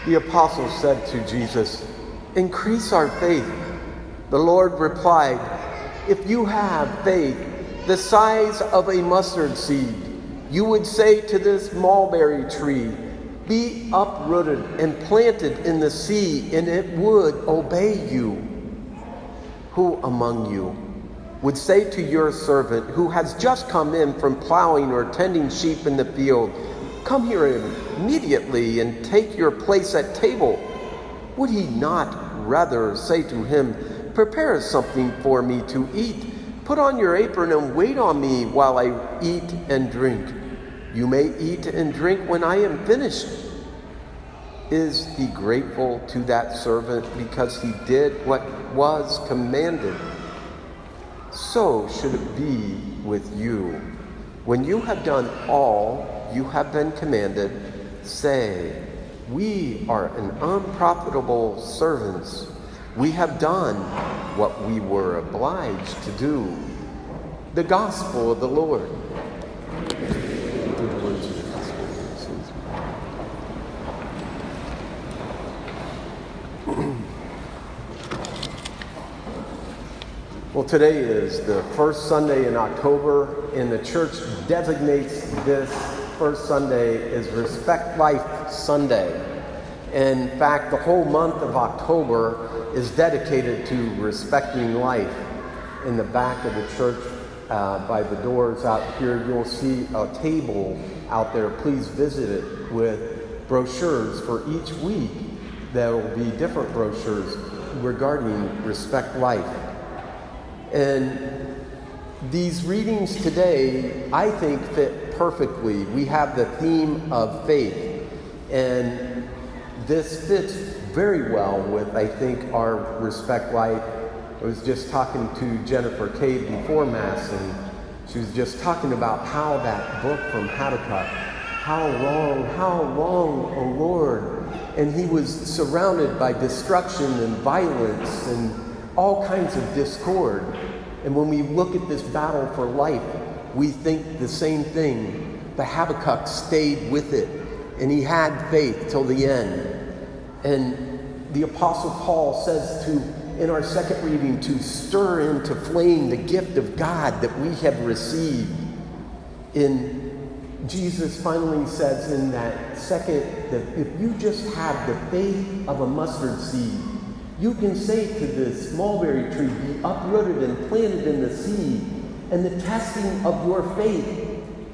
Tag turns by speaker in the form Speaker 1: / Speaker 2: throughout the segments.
Speaker 1: The apostles said to Jesus, "Increase our faith." The Lord replied, "If you have faith the size of a mustard seed, you would say to this mulberry tree, 'Be uprooted and planted in the sea,' and it would obey you. Who among you would say to your servant who has just come in from plowing or tending sheep in the field, 'Come here immediately and take your place at table'? Would he not rather say to him, 'Prepare something for me to eat. Put on your apron and wait on me while I eat and drink. You may eat and drink when I am finished.' Is he grateful to that servant because he did what was commanded? So should it be with you. When you have done all you have been commanded, say, 'We are an unprofitable servants. We have done what we were obliged to do.'" The gospel of the Lord. Well, today is the first Sunday in October, and the church designates this first Sunday as Respect Life Sunday. In fact, the whole month of October is dedicated to respecting life. In the back of the church, by the doors out here, you'll see a table out there. Please visit it with brochures for each week. There will be different brochures regarding Respect Life. And these readings today, I think, fit perfectly. We have the theme of faith, and this fits very well with, I think, our Respect Life. I was just talking to Jennifer Cade before Mass, and she was just talking about how that book from Habakkuk, how long, O Lord? And he was surrounded by destruction and violence and all kinds of discord. And when we look at this battle for life, we think the same thing. But Habakkuk stayed with it, and he had faith till the end. And the Apostle Paul says in our second reading, to stir into flame the gift of God that we have received. Jesus finally says in that second that if you just have the faith of a mustard seed, you can say to this mulberry tree, "Be uprooted and planted in the sea," and the testing of your faith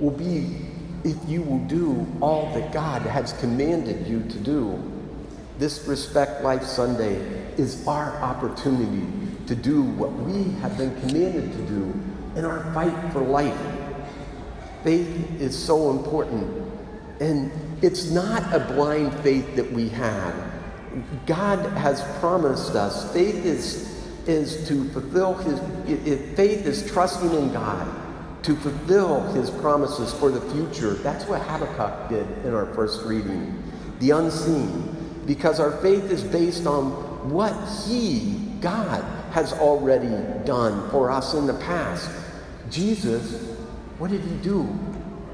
Speaker 1: will be if you will do all that God has commanded you to do. This Respect Life Sunday is our opportunity to do what we have been commanded to do in our fight for life. Faith is so important, and it's not a blind faith that we have. God has promised us. Faith is to fulfill faith is trusting in God to fulfill his promises for the future. That's what Habakkuk did in our first reading. The unseen. Because our faith is based on what God has already done for us in the past. Jesus, what did he do?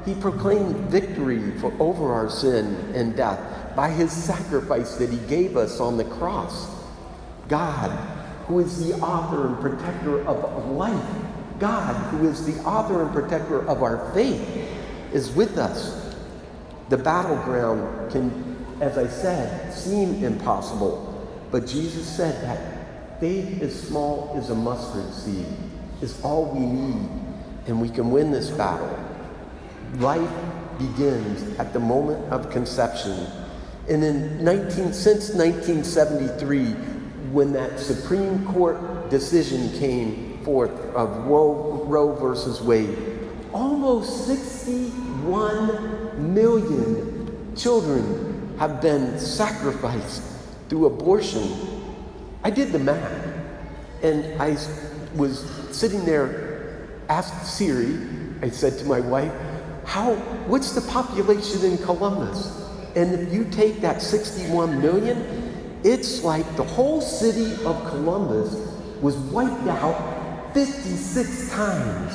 Speaker 1: He proclaimed victory over our sin and death by his sacrifice that he gave us on the cross. God, who is the author and protector of life, God, who is the author and protector of our faith, is with us. The battleground can, as I said, seem impossible, but Jesus said that faith as small as a mustard seed is all we need, and we can win this battle. Life begins at the moment of conception. And since 1973, when that Supreme Court decision came forth of Roe versus Wade, almost 61 million children have been sacrificed through abortion. I did the math, and I was sitting there, asked Siri, I said to my wife, what's the population in Columbus? And if you take that 61 million, it's like the whole city of Columbus was wiped out 56 times.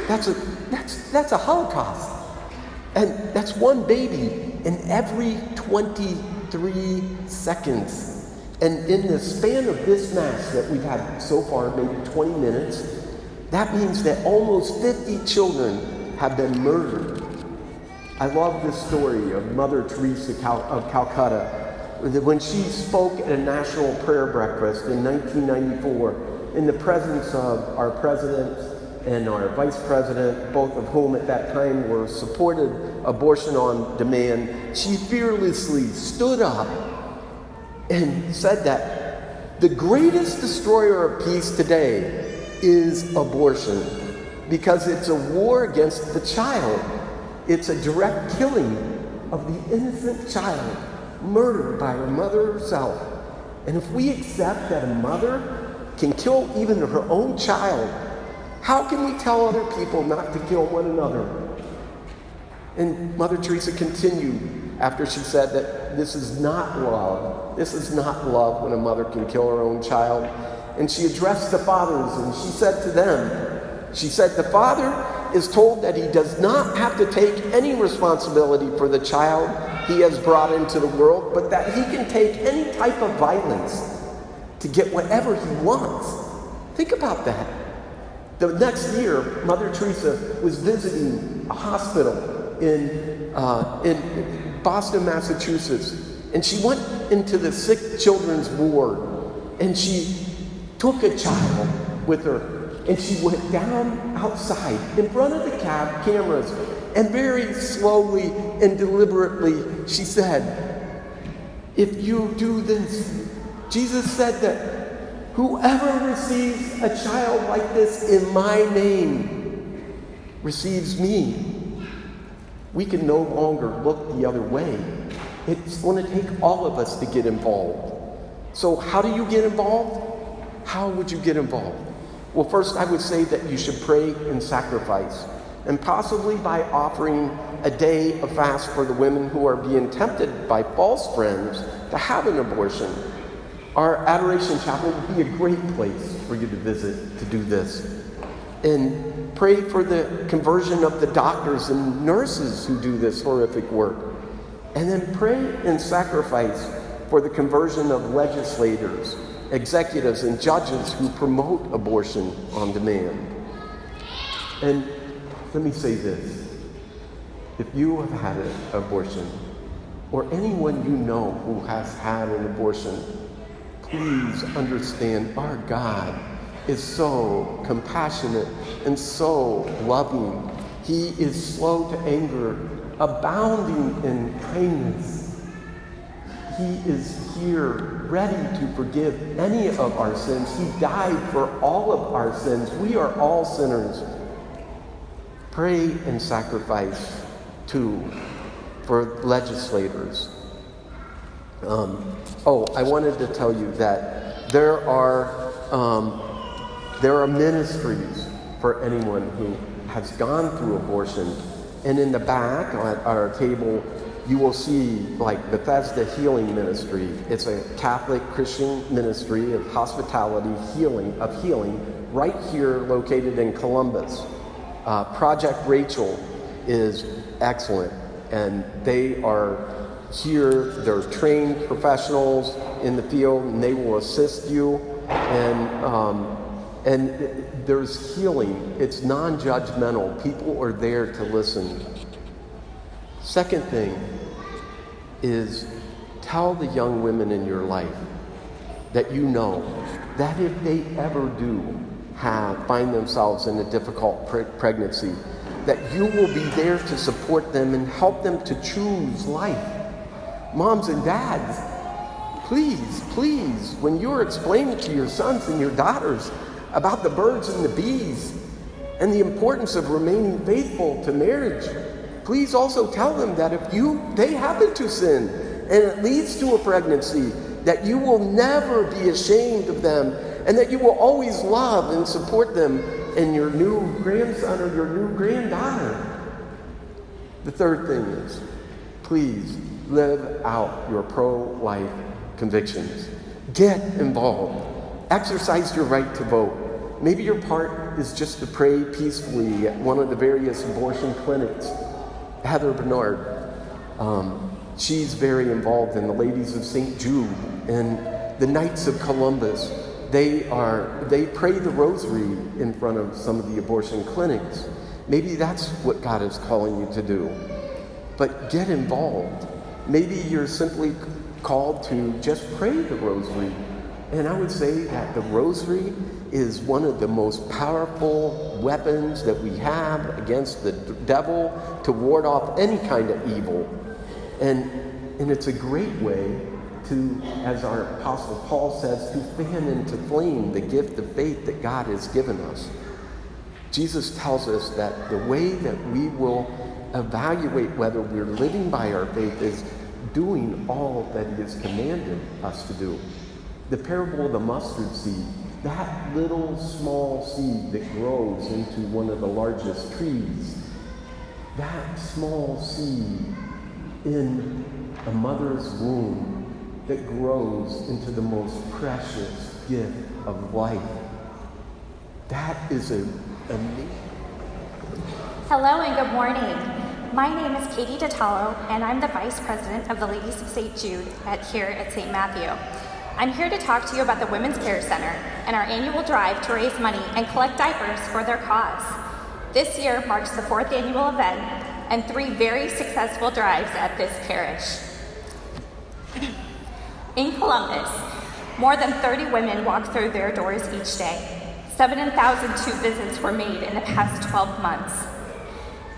Speaker 1: That's a Holocaust. And that's one baby in every 20 33 seconds. And in the span of this Mass that we've had so far, maybe 20 minutes, that means that almost 50 children have been murdered. I love this story of Mother Teresa of Calcutta. When she spoke at a national prayer breakfast in 1994, in the presence of our president and our vice president, both of whom at that time were supported abortion on demand, she fearlessly stood up and said that the greatest destroyer of peace today is abortion, because it's a war against the child. It's a direct killing of the innocent child, murdered by her mother herself. And if we accept that a mother can kill even her own child, how can we tell other people not to kill one another? And Mother Teresa continued after she said that this is not love. This is not love when a mother can kill her own child. And she addressed the fathers and she said to them, she said, the father is told that he does not have to take any responsibility for the child he has brought into the world, but that he can take any type of violence to get whatever he wants. Think about that. The next year, Mother Teresa was visiting a hospital in Boston, Massachusetts, and she went into the sick children's ward, and she took a child with her, and she went down outside in front of the cameras, and very slowly and deliberately she said, if you do this, Jesus said that whoever receives a child like this in my name receives me. We can no longer look the other way. It's going to take all of us to get involved. So how do you get involved? How would you get involved? Well, first I would say that you should pray and sacrifice, and possibly by offering a day of fast for the women who are being tempted by false friends to have an abortion. Our Adoration Chapel would be a great place for you to visit to do this. And pray for the conversion of the doctors and nurses who do this horrific work. And then pray and sacrifice for the conversion of legislators, executives, and judges who promote abortion on demand. And let me say this. If you have had an abortion, or anyone you know who has had an abortion, please understand our God is so compassionate and so loving. He is slow to anger, abounding in kindness. He is here ready to forgive any of our sins. He died for all of our sins. We are all sinners. Pray and sacrifice too for legislators. I wanted to tell you that there are ministries for anyone who has gone through abortion. And in the back at our table, you will see like Bethesda Healing Ministry. It's a Catholic Christian ministry of hospitality, healing, right here located in Columbus. Project Rachel is excellent, and they are here. They're trained professionals in the field, and they will assist you. And there's healing. It's non-judgmental. People are there to listen. Second thing is tell the young women in your life that you know that if they ever do find themselves in a difficult pregnancy, that you will be there to support them and help them to choose life. Moms and dads, please, when you're explaining to your sons and your daughters about the birds and the bees and the importance of remaining faithful to marriage, please also tell them that if they happen to sin and it leads to a pregnancy, that you will never be ashamed of them, and that you will always love and support them in your new grandson or your new granddaughter. The third thing is, please live out your pro-life convictions. Get involved. Exercise your right to vote. Maybe your part is just to pray peacefully at one of the various abortion clinics. Heather Bernard, She's very involved in the Ladies of St. Jude and the Knights of Columbus. They pray the rosary in front of some of the abortion clinics. Maybe that's what God is calling you to do. But get involved. Maybe you're simply called to just pray the rosary. And I would say that the rosary is one of the most powerful weapons that we have against the devil to ward off any kind of evil. And it's a great way to, as our Apostle Paul says, to fan into flame the gift of faith that God has given us. Jesus tells us that the way that we will evaluate whether we're living by our faith is doing all that He has commanded us to do. The parable of the mustard seed, that little small seed that grows into one of the largest trees, that small seed in a mother's womb that grows into the most precious gift of life. That is amazing.
Speaker 2: Hello and good morning. My name is Katie DeTallo, and I'm the Vice President of the Ladies of St. Jude here at St. Matthew. I'm here to talk to you about the Women's Care Center and our annual drive to raise money and collect diapers for their cause. This year marks the 4th annual event and 3 very successful drives at this parish. In Columbus, more than 30 women walk through their doors each day. 7,002 visits were made in the past 12 months.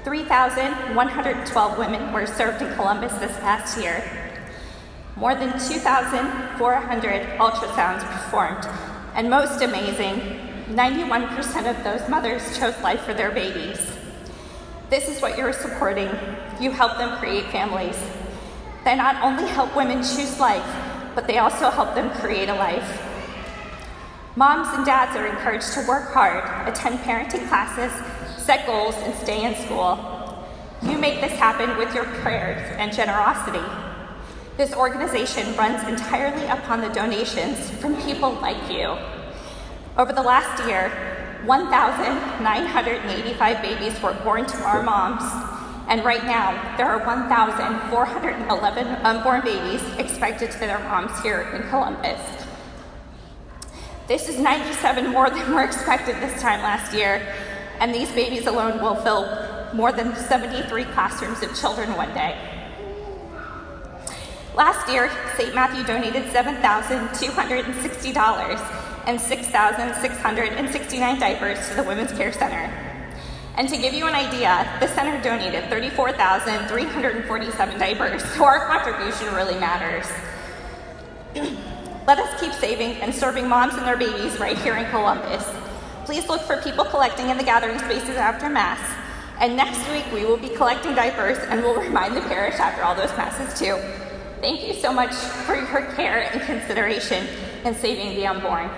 Speaker 2: 3,112 women were served in Columbus this past year. More than 2,400 ultrasounds performed, and most amazing, 91% of those mothers chose life for their babies. This is what you're supporting. You help them create families. They not only help women choose life, but they also help them create a life. Moms and dads are encouraged to work hard, attend parenting classes, set goals, and stay in school. You make this happen with your prayers and generosity. This organization runs entirely upon the donations from people like you. Over the last year, 1,985 babies were born to our moms, and right now there are 1,411 unborn babies expected to their moms here in Columbus. This is 97 more than were expected this time last year, and these babies alone will fill more than 73 classrooms of children one day. Last year, St. Matthew donated $7,260 and 6,669 diapers to the Women's Care Center. And to give you an idea, the center donated 34,347 diapers, so our contribution really matters. Let us keep saving and serving moms and their babies right here in Columbus. Please look for people collecting in the gathering spaces after Mass. And next week, we will be collecting diapers, and we'll remind the parish after all those Masses too. Thank you so much for your care and consideration in saving the unborn.